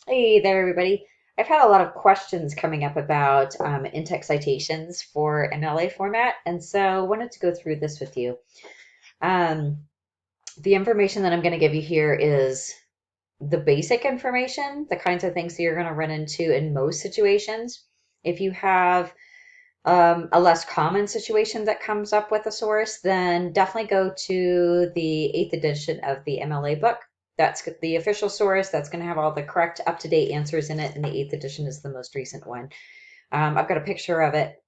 Hey there, everybody. I've had a lot of questions coming up about in-text citations for MLA format, and so I wanted to go through this with you. Um, the information that I'm going to give you here is the basic information, the kinds of things that you're going to run into in most situations. If you have a less common situation that comes up with a source, then definitely go to the 8th edition of the MLA book. That's the official source. That's going to have all the correct up-to-date answers in it, and the 8th edition is the most recent one. I've got a picture of it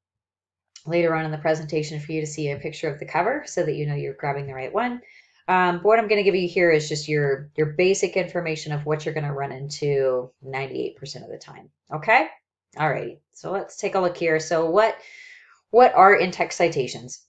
later on in the presentation for you to see a picture of the cover so that you know you're grabbing the right one. But what I'm going to give you here is just your basic information of what you're going to run into 98% of the time. Okay? All right. So let's take a look here. So what are in-text citations?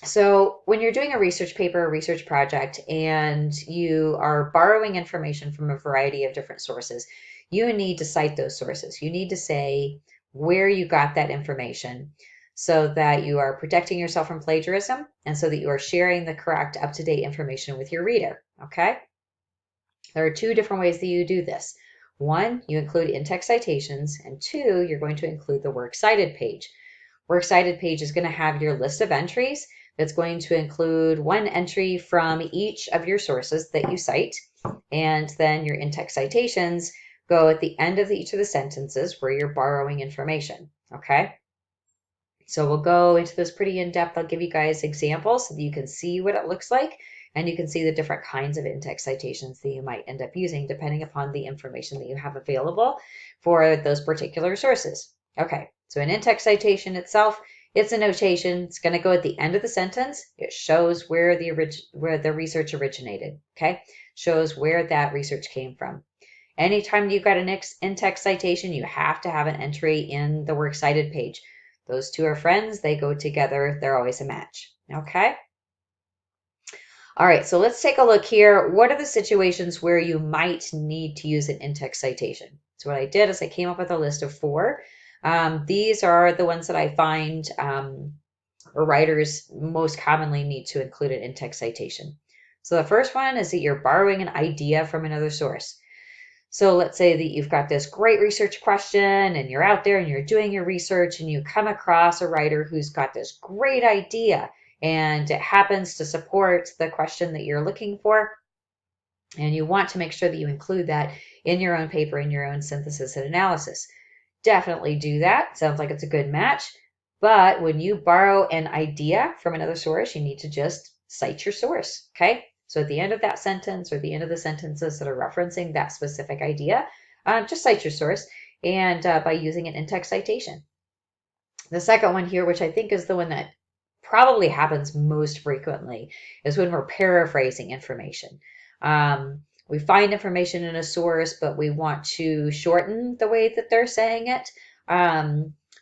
So when you're doing a research paper, a research project, and you are borrowing information from a variety of different sources, you need to cite those sources. You need to say where you got that information so that you are protecting yourself from plagiarism and so that you are sharing the correct up-to-date information with your reader. Okay? There are two different ways that you do this. One, you include in-text citations, and two, you're going to include the works cited page. Works cited page is going to have your list of entries that's going to include one entry from each of your sources that you cite, and then your in-text citations go at the end of each of the sentences where you're borrowing information. Okay? So we'll go into this pretty in depth. I'll give you guys examples so that you can see what it looks like and you can see the different kinds of in-text citations that you might end up using depending upon the information that you have available for those particular sources. Okay, so an in-text citation itself, it's a notation. It's going to go at the end of the sentence. It shows where the research originated. Okay, shows where that research came from. Anytime you've got an in-text citation, you have to have an entry in the works cited page. Those two are friends. They go together. They're always a match. Okay. All right. So let's take a look here. What are the situations where you might need to use an in-text citation? So what I did is I came up with a list of 4. These are the ones that I find writers most commonly need to include an in-text citation. So the first one is that you're borrowing an idea from another source. So let's say that you've got this great research question and you're out there and you're doing your research and you come across a writer who's got this great idea and it happens to support the question that you're looking for. And you want to make sure that you include that in your own paper, in your own synthesis and analysis. Definitely do that. Sounds like it's a good match. But when you borrow an idea from another source, you need to just cite your source. Okay. So at the end of that sentence or the end of the sentences that are referencing that specific idea, just cite your source and by using an in-text citation. The second one here, which I think is the one that probably happens most frequently, is when we're paraphrasing information. We find information in a source, but we want to shorten the way that they're saying it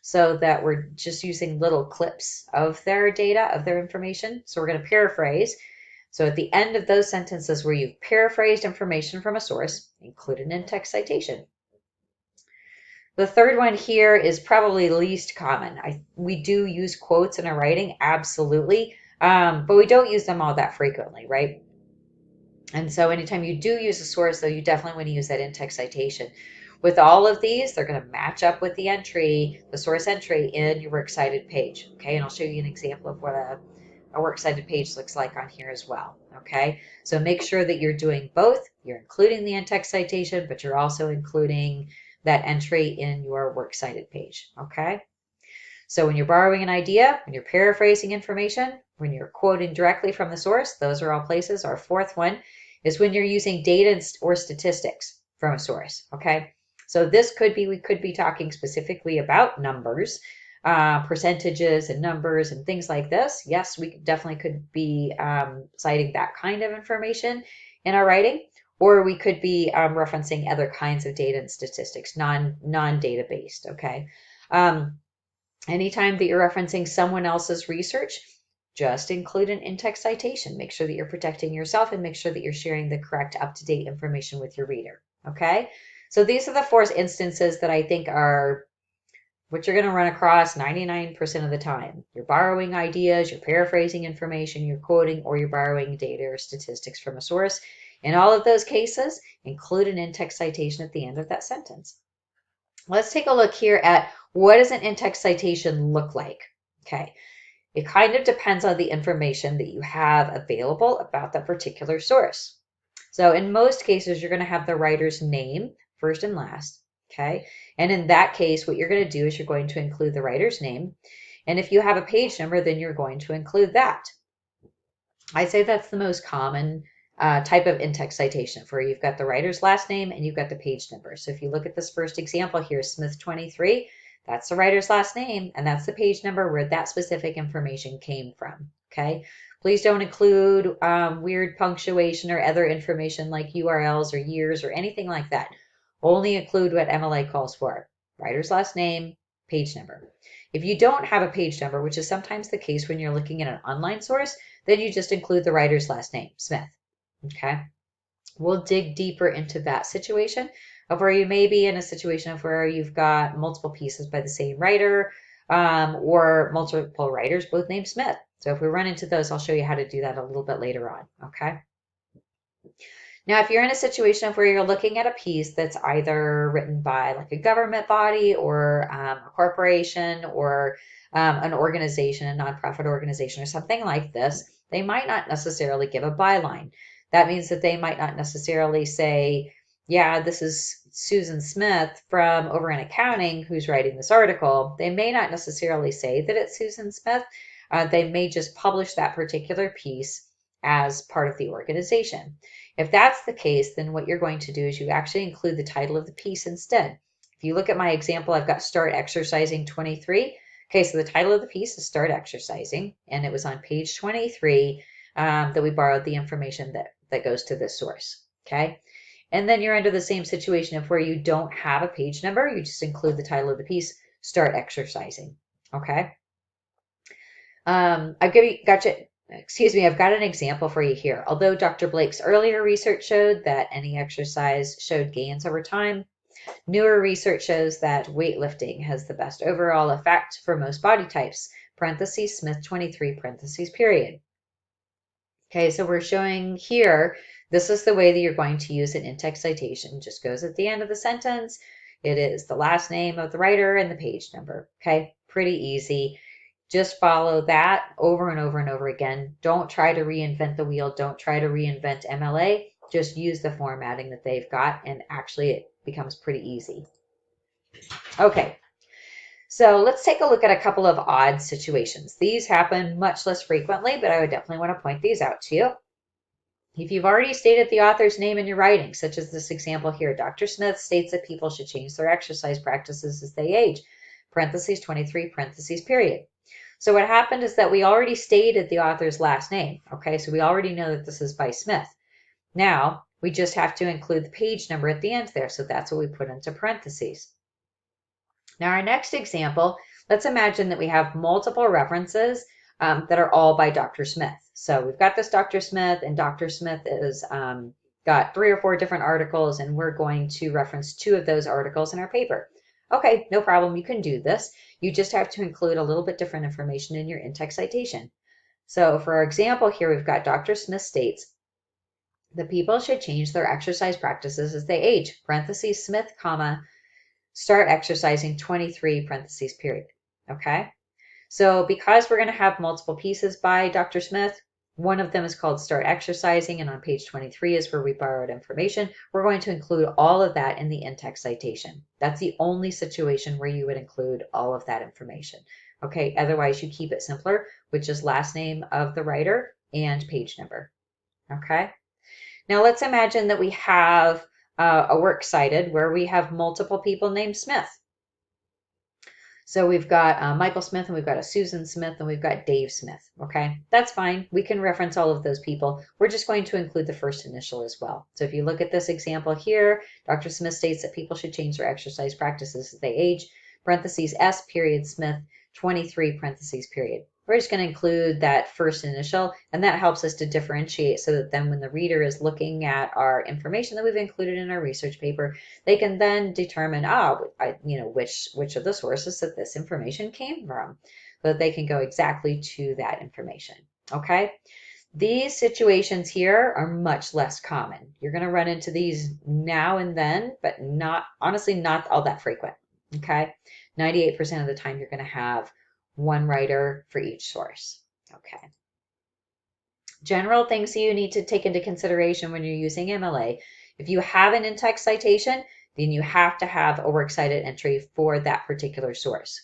so that we're just using little clips of their data, of their information. So we're going to paraphrase. So at the end of those sentences where you've paraphrased information from a source, include an in-text citation. The third one here is probably least common. We do use quotes in our writing, absolutely, but we don't use them all that frequently, right? And so anytime you do use a source, though, you definitely want to use that in-text citation. With all of these, they're going to match up with the entry, the source entry in your works cited page. Okay, and I'll show you an example of what a works cited page looks like on here as well. Okay, so make sure that you're doing both. You're including the in-text citation, but you're also including that entry in your works cited page. Okay, so when you're borrowing an idea, when you're paraphrasing information, when you're quoting directly from the source, those are all places. Our fourth one is when you're using data or statistics from a source. Okay, so this could be, we could be talking specifically about numbers, percentages and numbers and things like this. Yes, we definitely could be citing that kind of information in our writing, or we could be referencing other kinds of data and statistics, non-data based. Okay. Anytime that you're referencing someone else's research, just include an in-text citation. Make sure that you're protecting yourself and make sure that you're sharing the correct up-to-date information with your reader. Okay? So these are the 4 instances that I think are what you're going to run across 99% of the time. You're borrowing ideas, you're paraphrasing information, you're quoting, or you're borrowing data or statistics from a source. In all of those cases, include an in-text citation at the end of that sentence. Let's take a look here at what does an in-text citation look like. Okay, it kind of depends on the information that you have available about that particular source. So in most cases, you're going to have the writer's name first and last. Okay, and in that case, what you're going to do is you're going to include the writer's name. And if you have a page number, then you're going to include that. I'd say that's the most common type of in-text citation, where you've got the writer's last name and you've got the page number. So if you look at this first example here, Smith 23, that's the writer's last name and that's the page number where that specific information came from. Okay, please don't include weird punctuation or other information like URLs or years or anything like that. Only include what MLA calls for: writer's last name, page number. If you don't have a page number, which is sometimes the case when you're looking at an online source, then you just include the writer's last name, Smith. Okay, we'll dig deeper into that situation of where you may be in a situation of where you've got multiple pieces by the same writer or multiple writers both named Smith. So if we run into those, I'll show you how to do that a little bit later on. Okay. Now, if you're in a situation where you're looking at a piece that's either written by like a government body or a corporation or an organization, a nonprofit organization or something like this, they might not necessarily give a byline. That means that they might not necessarily say, yeah, this is Susan Smith from over in accounting who's writing this article. They may not necessarily say that it's Susan Smith. They may just publish that particular piece as part of the organization. If that's the case, then what you're going to do is you actually include the title of the piece instead. If you look at my example, I've got Start Exercising 23. Okay, so the title of the piece is Start Exercising, and it was on page 23 that we borrowed the information that goes to this source. Okay, and then you're under the same situation of where you don't have a page number, you just include the title of the piece, Start Exercising. Okay, I've got an example for you here. Although Dr. Blake's earlier research showed that any exercise showed gains over time, newer research shows that weightlifting has the best overall effect for most body types, parentheses, Smith 23, parentheses, period. Okay, so we're showing here, this is the way that you're going to use an in-text citation. It just goes at the end of the sentence. It is the last name of the writer and the page number. Okay, pretty easy. Just follow that over and over and over again. Don't try to reinvent the wheel. Don't try to reinvent MLA. Just use the formatting that they've got, and actually it becomes pretty easy. Okay, so let's take a look at a couple of odd situations. These happen much less frequently, but I would definitely want to point these out to you. If you've already stated the author's name in your writing, such as this example here, Dr. Smith states that people should change their exercise practices as they age, parentheses 23, parentheses, period. So what happened is that we already stated the author's last name. Okay, so we already know that this is by Smith. Now, we just have to include the page number at the end there. So that's what we put into parentheses. Now, our next example, let's imagine that we have multiple references that are all by Dr. Smith. So we've got this Dr. Smith, and Dr. Smith is got 3 or 4 different articles, and we're going to reference 2 of those articles in our paper. Okay, no problem, you can do this. You just have to include a little bit different information in your in-text citation. So for our example here, we've got Dr. Smith states that people should change their exercise practices as they age, parentheses, Smith, comma, start exercising 23, parentheses, period. Okay, so because we're going to have multiple pieces by Dr. Smith, one of them is called Start Exercising, and on page 23 is where we borrowed information. We're going to include all of that in the in-text citation. That's the only situation where you would include all of that information. Okay, otherwise you keep it simpler, which is last name of the writer and page number. Okay, now let's imagine that we have a work cited where we have multiple people named Smith. So we've got Michael Smith, and we've got a Susan Smith, and we've got Dave Smith. Okay, that's fine. We can reference all of those people. We're just going to include the first initial as well. So if you look at this example here, Dr. Smith states that people should change their exercise practices as they age, parentheses, S period Smith, 23, parentheses, period. We're just going to include that first initial, and that helps us to differentiate so that then when the reader is looking at our information that we've included in our research paper, they can then determine, which of the sources that this information came from, so that they can go exactly to that information. Okay, These situations here are much less common. You're going to run into these now and then, but not, honestly, not all that frequent. Okay. 98% of the time, you're going to have one writer for each source. Okay. General things you need to take into consideration when you're using MLA. If you have an in-text citation, then you have to have a works cited entry for that particular source.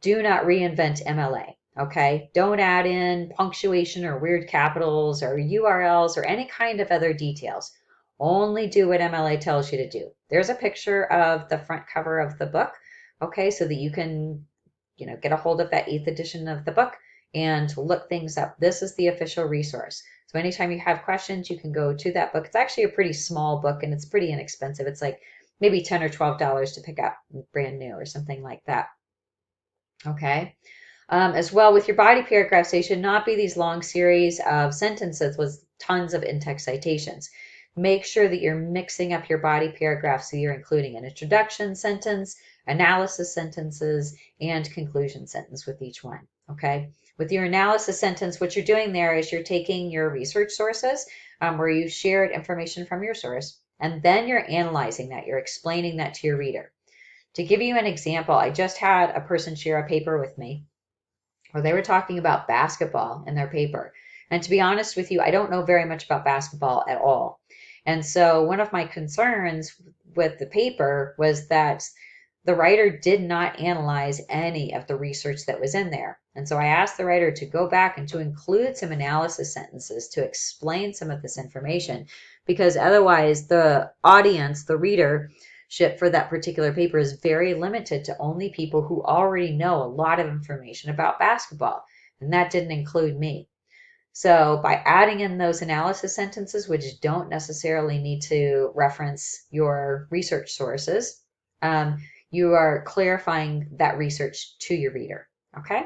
Do not reinvent MLA, okay? Don't add in punctuation or weird capitals or URLs or any kind of other details. Only do what MLA tells you to do. There's a picture of the front cover of the book, okay, so that you can, get a hold of that 8th edition of the book and look things up. This is the official resource. So anytime you have questions, you can go to that book. It's actually a pretty small book and it's pretty inexpensive. It's like maybe $10 or $12 to pick up brand new or something like that. Okay. As well, with your body paragraphs, they should not be these long series of sentences with tons of in-text citations. Make sure that you're mixing up your body paragraphs so you're including an introduction sentence, analysis sentences, and conclusion sentence with each one. Okay. With your analysis sentence, what you're doing there is you're taking your research sources where you shared information from your source, and then you're analyzing that. You're explaining that to your reader. To give you an example, I just had a person share a paper with me where they were talking about basketball in their paper. And to be honest with you, I don't know very much about basketball at all. And so one of my concerns with the paper was that the writer did not analyze any of the research that was in there. And so I asked the writer to go back and to include some analysis sentences to explain some of this information, because otherwise the audience, the reader, for that particular paper is very limited to only people who already know a lot of information about basketball. And that didn't include me. So by adding in those analysis sentences, which don't necessarily need to reference your research sources, you are clarifying that research to your reader. Okay?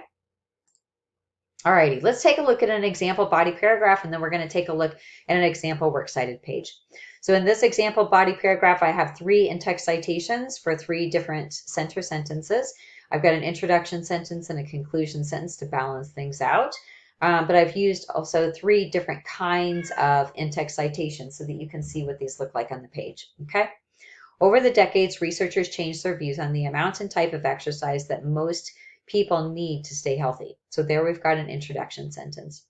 Alrighty, let's take a look at an example body paragraph, and then we're going to take a look at an example works cited page. So in this example body paragraph, I have 3 in-text citations for 3 different center sentences. I've got an introduction sentence and a conclusion sentence to balance things out. But I've used also 3 different kinds of in-text citations so that you can see what these look like on the page. Okay. Over the decades, researchers changed their views on the amount and type of exercise that most people need to stay healthy. So there we've got an introduction sentence.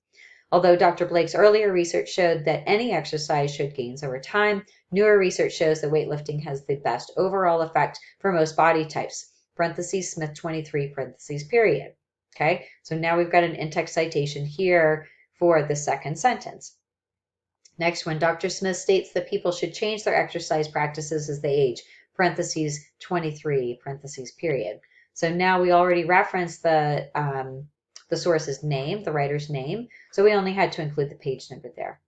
Although Dr. Blake's earlier research showed that any exercise showed gains over time, newer research shows that weightlifting has the best overall effect for most body types. Parentheses, Smith 23, parentheses, period. Okay, so now we've got an in-text citation here for the second sentence. Next one, Dr. Smith states that people should change their exercise practices as they age, parentheses, 23, parentheses, period. So now we already referenced the source's name, the writer's name, so we only had to include the page number there.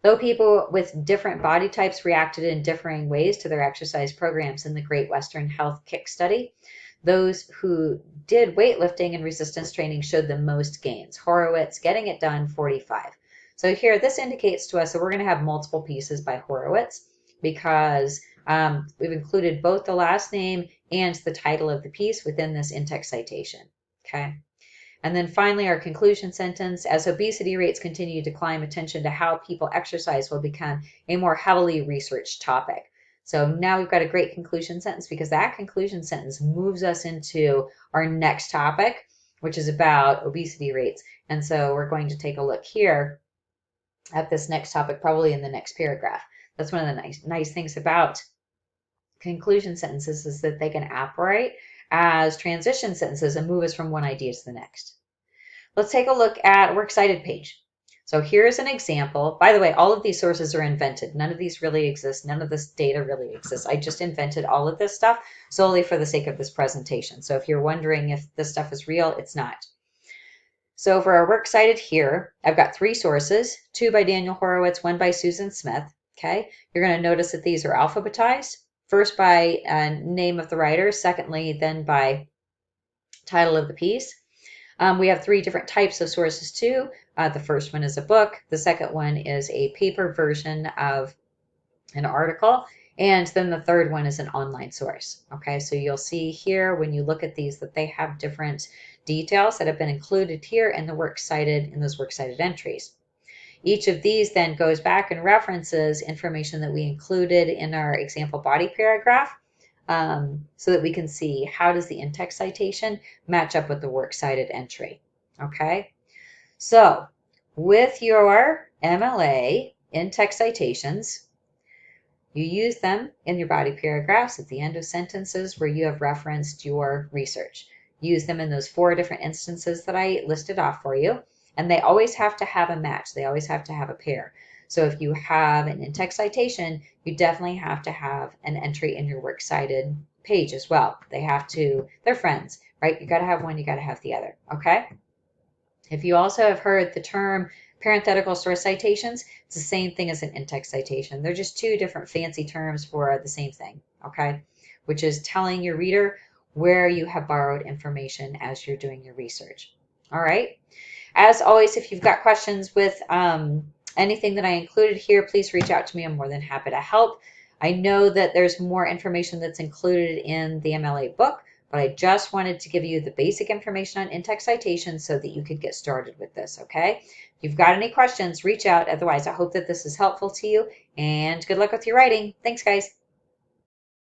Though people with different body types reacted in differing ways to their exercise programs in the Great Western Health Kick Study, those who did weightlifting and resistance training showed the most gains. Horowitz, getting it done, 45. So here, this indicates to us that we're going to have multiple pieces by Horowitz because we've included both the last name and the title of the piece within this in-text citation. Okay. And then finally, our conclusion sentence, as obesity rates continue to climb, attention to how people exercise will become a more heavily researched topic. So now we've got a great conclusion sentence because that conclusion sentence moves us into our next topic, which is about obesity rates. And so we're going to take a look here at this next topic, probably in the next paragraph. That's one of the nice things about conclusion sentences is that they can operate as transition sentences and move us from one idea to the next. Let's take a look at a works cited page. So here's an example. By the way, all of these sources are invented. None of these really exist. None of this data really exists. I just invented all of this stuff solely for the sake of this presentation. So if you're wondering if this stuff is real, it's not. So for our works cited here, I've got 3 sources, 2 by Daniel Horowitz, 1 by Susan Smith. Okay, you're going to notice that these are alphabetized. First by name of the writer, secondly, then by title of the piece. We have 3 different types of sources too. The first one is a book. The second one is a paper version of an article. And then the third one is an online source. Okay, so you'll see here when you look at these that they have different details that have been included here in the works cited, in those works cited entries. Each of these then goes back and references information that we included in our example body paragraph, so that we can see how does the in-text citation match up with the works cited entry. Okay, so with your MLA in-text citations, you use them in your body paragraphs at the end of sentences where you have referenced your research. Use them in those 4 different instances that I listed off for you, and they always have to have a match. They always have to have a pair. So if you have an in-text citation, you definitely have to have an entry in your works cited page as well. They're friends, right? You got to have one, you got to have the other, okay? If you also have heard the term parenthetical source citations, it's the same thing as an in-text citation. They're just 2 different fancy terms for the same thing, okay? Which is telling your reader where you have borrowed information as you're doing your research. All right. As always, if you've got questions with anything that I included here, please reach out to me. I'm more than happy to help. I know that there's more information that's included in the MLA book, but I just wanted to give you the basic information on in-text citations so that you could get started with this, okay? If you've got any questions, reach out. Otherwise, I hope that this is helpful to you, and good luck with your writing. Thanks, guys.